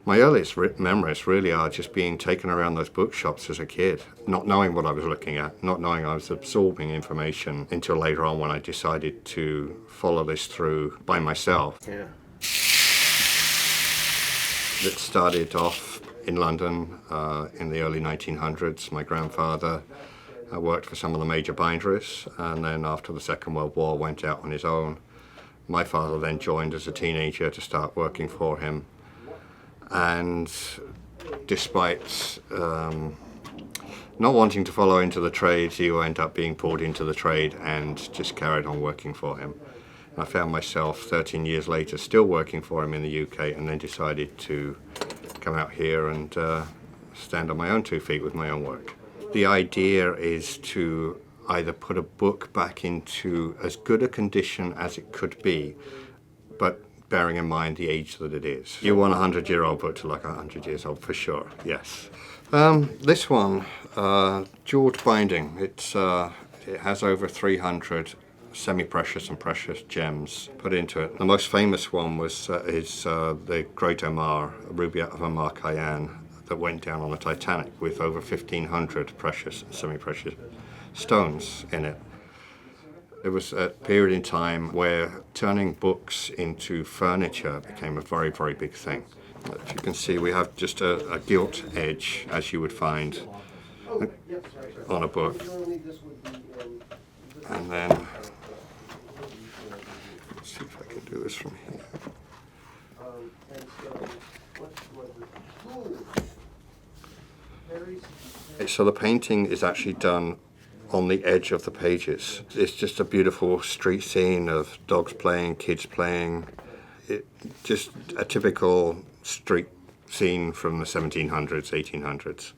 My earliest memories really are just being taken around those bookshops as a kid, not knowing what I was looking at, not knowing I was absorbing information until later on when I decided to follow this through by myself. Yeah. It started off in London in the early 1900s. My grandfather worked for some of the major binderies, and then after the Second World War went out on his own. My father then joined as a teenager to start working for him. And despite not wanting to follow into the trade, he ended up being pulled into the trade and just carried on working for him. And I found myself 13 years later still working for him in the UK, and then decided to come out here and stand on my own 2 feet with my own work. The idea is to either put a book back into as good a condition as it could be, but bearing in mind the age that it is. You want a 100-year-old book to look 100 years old, for sure, yes. This one, jeweled binding, it has over 300 semi-precious and precious gems put into it. The most famous one is the Great Omar, ruby of Omar Khayyam, that went down on the Titanic with over 1,500 precious and semi-precious stones in it. It was a period in time where turning books into furniture became a very, very big thing. If you can see, we have just a gilt edge, as you would find on a book. And then, let's see if I can do this from here. So the painting is actually done on the edge of the pages. It's just a beautiful street scene of dogs playing, kids playing. Just a typical street scene from the 1700s, 1800s.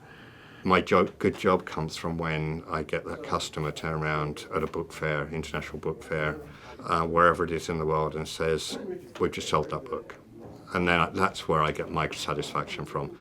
My good job comes from when I get that customer turn around at a book fair, international book fair, wherever it is in the world, and says, "We've just sold that book." And then that's where I get my satisfaction from.